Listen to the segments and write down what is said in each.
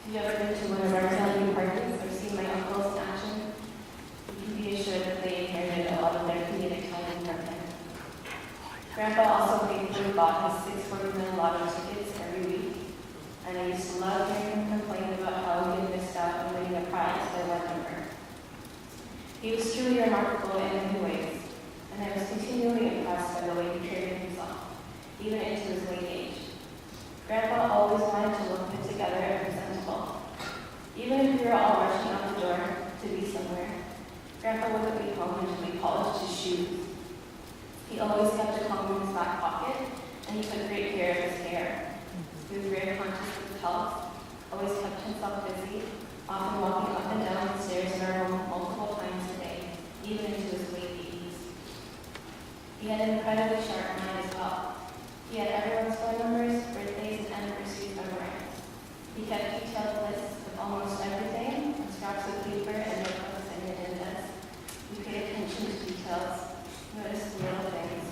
Have you ever been to one of our family parties or seen my uncles in action? You can be assured that they inherited a lot of their comedic timing from him. Grandpa also faithfully bought his 649 lotto tickets every week, and I used to love hearing him complain about how he had missed out on winning a prize by one number. He was truly remarkable in many ways, and I was continually impressed by the way he traded himself, even into his late age. Grandpa always wanted to look put together and presentable. Even if we were all rushing out the door to be somewhere, Grandpa wouldn't be home until he polished his shoes. He always kept a comb in his back pocket, and he took great care of his hair. He was very conscious of his health, always kept himself busy, often walking up and down the stairs in our home multiple times a day, even into his late 80s. He had an incredibly sharp mind as well. He had everyone's phone numbers, birthdays, and anniversaries memorized. He kept detailed lists of almost everything on scraps of paper and notebooks and agendas. He paid attention to details, noticed little things.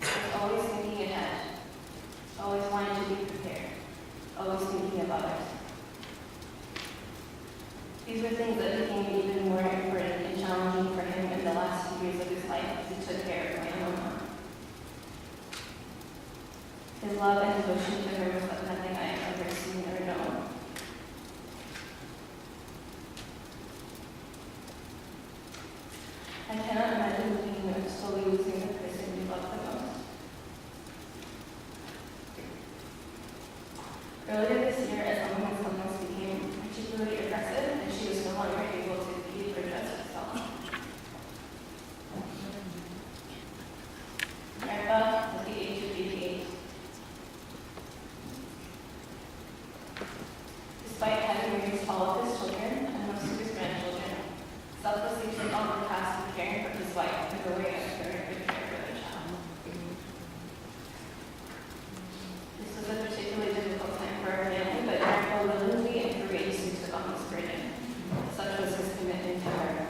He was always thinking ahead, always wanting to be prepared, always thinking of others. These were things that became even more important and challenging for him in the last few years of his life as he took care of my mama. His love and devotion to her was like nothing I had ever seen or known. I cannot imagine looking at slowly losing the person we love the most. Earlier this year, as Emily's illness became particularly aggressive and she was no longer able to feed or dress herself, Grandpa, at the age of 88, despite having raised all of his children and most of his grandchildren, selflessly took on the task of caring for his wife in the way of caring for their child. This was a particularly difficult time for our family, but Grandpa willingly and courageously took on this burden. Such was his commitment to her.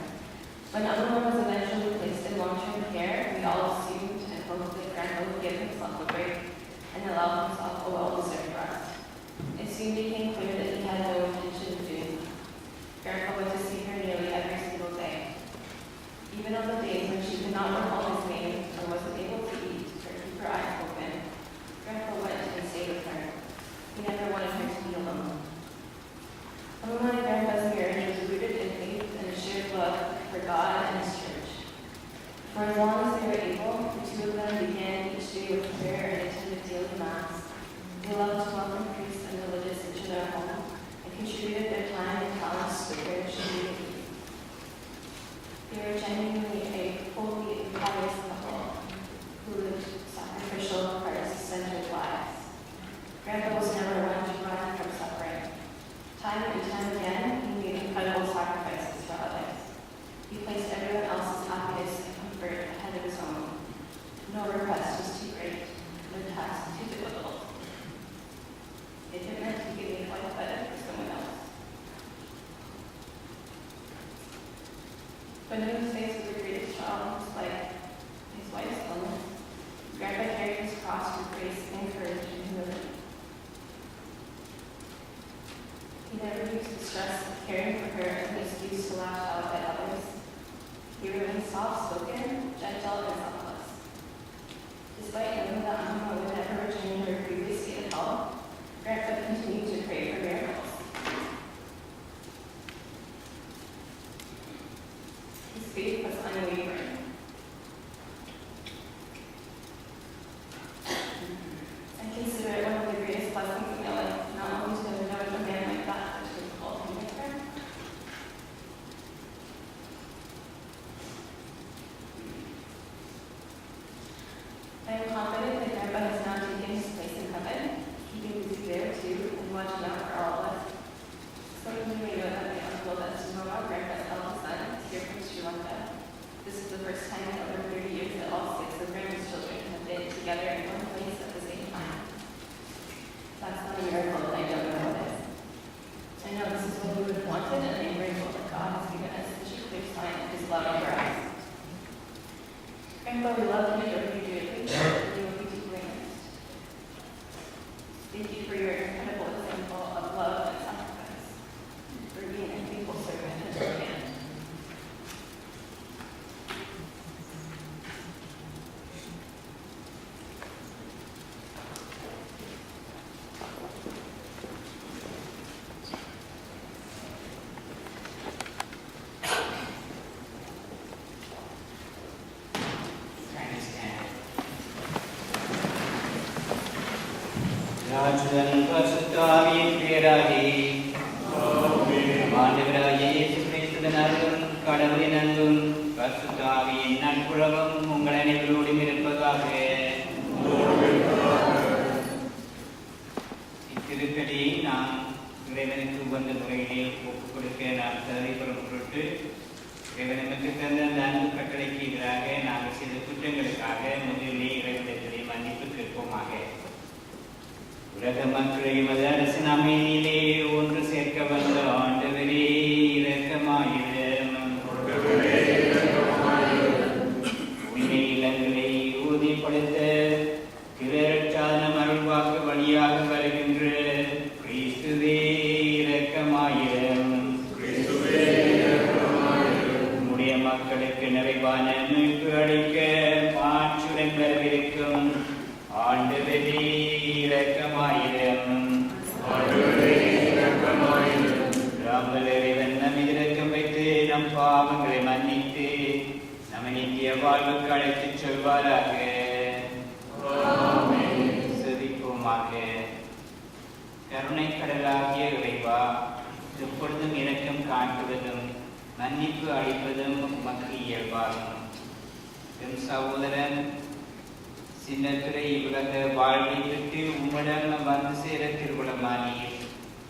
When Emma was eventually placed in long-term care, we all assumed and hoped that Grandpa would give himself a break and allow himself a well-deserved rest. It soon became clear that he had no intention of doing so. Grandpa went to see her nearly every single day. Even on the days when she could not recall his name or wasn't able to eat or keep her eyes open, Grandpa went and stayed with her. He never wanted her to be alone. Emma and Grandpa's marriage was rooted in faith and a shared love for God and His church. For as long as they were able, the two of them began each day with prayer and attended daily mass. They loved to welcome priests and religious into their home and contributed their time and talents to the parish community. They were genuinely a holy and pious couple who lived sacrificial, Christ-centered lives. Grandpa was never one to run from suffering. Time and time again, he made incredible sacrifices for others. He placed everyone else's happiness and comfort ahead of his own. No request was too great, no task too difficult. If it meant he could make life better for someone else. When he was faced with the greatest challenge, like his wife's illness, Grandpa carried his cross with grace and courage and humility. He never used the stress of caring for her as an excuse to lash out at others. He remained soft-spoken, gentle, and selfless. Despite knowing that Emma would never return to her previous state of health, Grandpa continued to pray for miracles. His faith was unwavering. I consider it one of the greatest blessings in my life, not only to have known a man like that, but to have called him my friend. I am confident that Grandpa has now taken his place in heaven, keeping busy there too, and watching out for all of us. பரிசுத்தன் பரிசுத்தாவியின் பேராலே ஆண்டவராகிய இயேசு கிறிஸ்துவின் அருளும் கடவுளின் அன்பும் பரிசுத்தாவியின் நட்புறவும் உங்கள் அனைவரோடும் இருப்பதாக. இத்திருக்கடியை நாம் இறைவனுக்கு உகந்த முறையிலே ஒப்புக் கொடுக்க நாம் தகுதிப்பெறும் பொருட்டு இறைவனுக்கு தந்த அந்த அன்பு கட்டளைக்கு எதிராக நாங்கள் செய்த குற்றங்களுக்காக முதலிலே இறைவனிடத்திலே மன்னிப்பு கேட்போமாக. உலக மக்களை மத அரசின் அமைதியிலே ஒன்று சேர்க்க வந்த ஆண்டவரே இரக்கமாயிரும். உண்மை இல்லங்களை உறுதிப்படுத்த திரட்சாதனம் அருள்வாக்கு வழியாக வருகின்ற கிறிஸ்துவே இரக்கமாயிரும். உம்முடைய மக்களுக்கு நிறைவான மீட்பு அளிக்க மாற்றுடன் வரவிருக்கும் ஆண்டவரே இரக்கமாயிரும். இறைவன் நம்மை இரக்கம் வைத்து நம் பாவங்களை மன்னித்து நம்மை நித்திய வாழ்வுக்கு அழைத்துச் செல்வாராக. செவிப்போமாக. கருணை கடலாகிய இறைவா, எப்பொழுதும் இரக்கம் காட்டுவதும் மன்னிப்பு அளிப்பதும் உமக்கு இயல்பாகும். என் சகோதரன் சின்னத்துறை உலக வாழ்வை விட்டு உம்மிடம் வந்து சேர திருவுளமானீர்.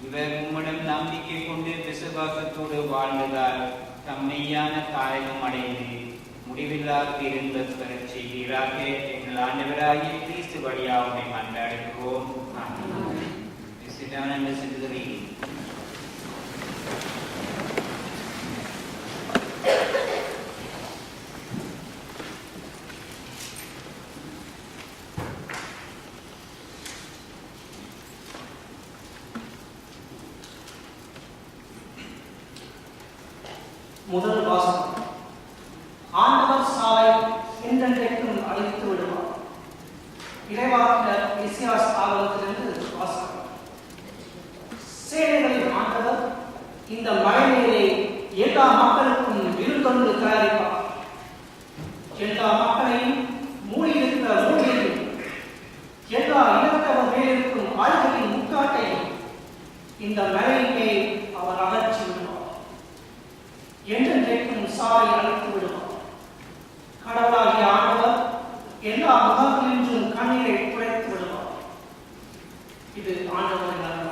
இவர் உம்மிடம் நம்பிக்கை கொண்டு விசுவாசத்தோடு வாழ்ந்ததால் தம்மையான தாயகம் அடைந்து முடிவில்லாத பேரின்பம் பெறச் செய்வீராக. எங்கள் ஆண்டவராகிய கிறிஸ்து வழியாக உம்மை மன்றாடுகிறோம். முதல் வாசகம். ஆண்டவர் சாவை என்றென்றைக்கும் அழித்து விடுவார். இறைவாக்கினர் எசேக்கியேல் ஆகமத்திலிருந்து வாசகம். சேனைகளின் ஆண்டவர் இந்த மழை நீரை எல்லா மக்களுக்கும் விருந்தொன்று தயாரிப்பார். எல்லா மக்களையும் மூடியிருக்கிற மூடியையும் எல்லா இனத்தவர் மேலிருக்கும் ஆள்களின் முக்காட்டையும் இந்த மழையிலே அவர் அகற்றி விடுவார். என்றென்றைக்கும் சாவை அழைத்து விடுவார். கடவுளாகிய ஆண்டவர் எல்லா முகங்களின்றும் கண்ணீரை துடைத்து விடுவார். இது ஆண்டவரின் அருள்.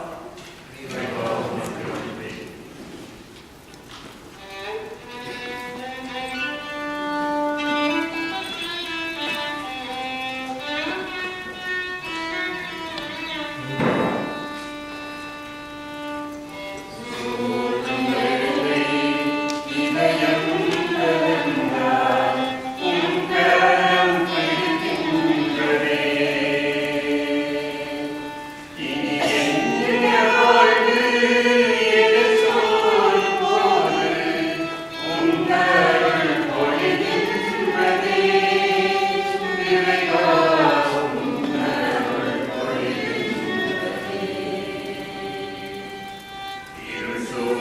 So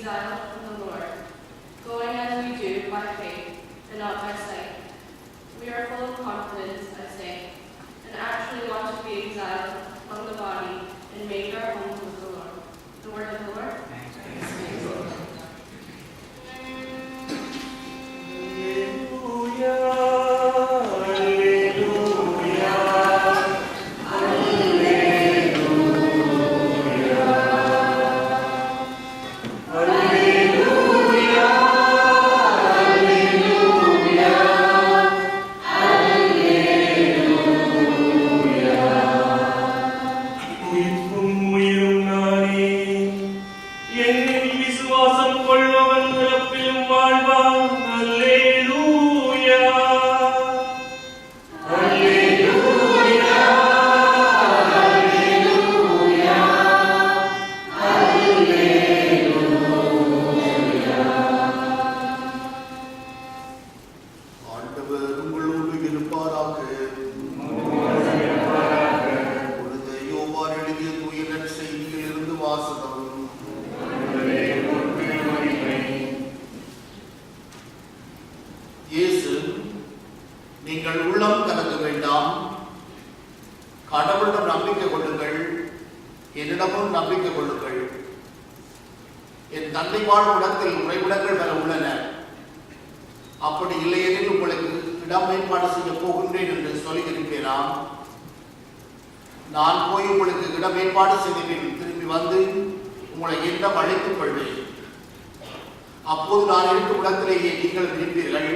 exile from the Lord, going as we do by faith and not by sight. We are full of confidence, I say, and actually want to be exiled from the body and make our home with the Lord. The word of the Lord. நீங்கள் உள்ளம் கலங்க வேண்டாம், கடவுளிடம் நம்பிக்கை கொள்ளுங்கள், என்னிடமும் நம்பிக்கை கொள்ளுங்கள். என் தந்தை வாழும் இடத்தில் உறைவிடங்கள் பல உள்ளன. அப்படி இல்லையெனில் உங்களுக்கு இடம் மேம்பாடு செய்ய போகின்றேன் என்று சொல்லியிருக்கிறேன். நான் போய் உங்களுக்கு இடம் மேம்பாடு செய்தேன், திரும்பி வந்து உங்களை என்னிடம் அழைத்துக் கொள்வேன். அப்போது நான் இருக்கும் இடத்திலேயே நீங்கள் இருப்பீர்கள்.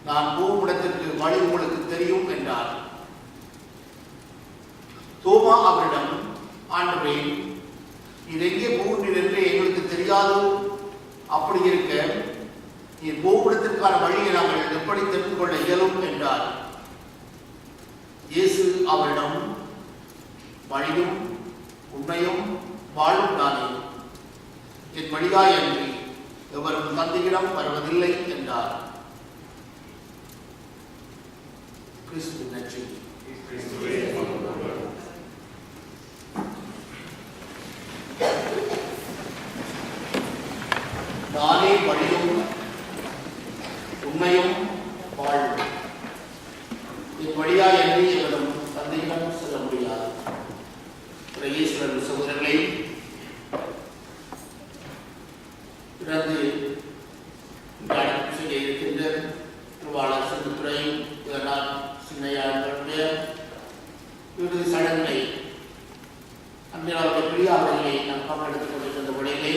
நான் போகும் இடத்திற்கு வழி உங்களுக்கு தெரியும் என்றார். தோமா அவரிடம், ஆண்டவரே, நீர் எங்கே போகின்றீர் என்று எங்களுக்கு தெரியாது. அப்படி இருக்க நீர் போகும் இடத்திற்கான வழியை நாங்கள் எப்படி தெரிந்து கொள்ள இயலும் என்றார். இயேசு அவரிடம், வழியும் உண்மையும் வாழும் நானே, என் வழியாய் அன்றி எவரும் தந்தையிடம் வருவதில்லை என்றார். கிறிஸ்துவின் நற்செய்தி. நானே வழியும் உண்மையும் வாழும், என் வழியாய் அன்றி எவரும் தந்தையிடம் செல்ல முடியாது. ஈஸ்வரன் சகோதரர்களை, பிறந்து செய்ய இருக்கின்ற திருவாளர் செல்வத்துறை சின்னையாளர்களுடைய இறுதி சடங்கை அன்றைய பிரியாவர்களை நாம் பங்கெடுத்துக் கொண்டிருக்கின்ற வழியிலே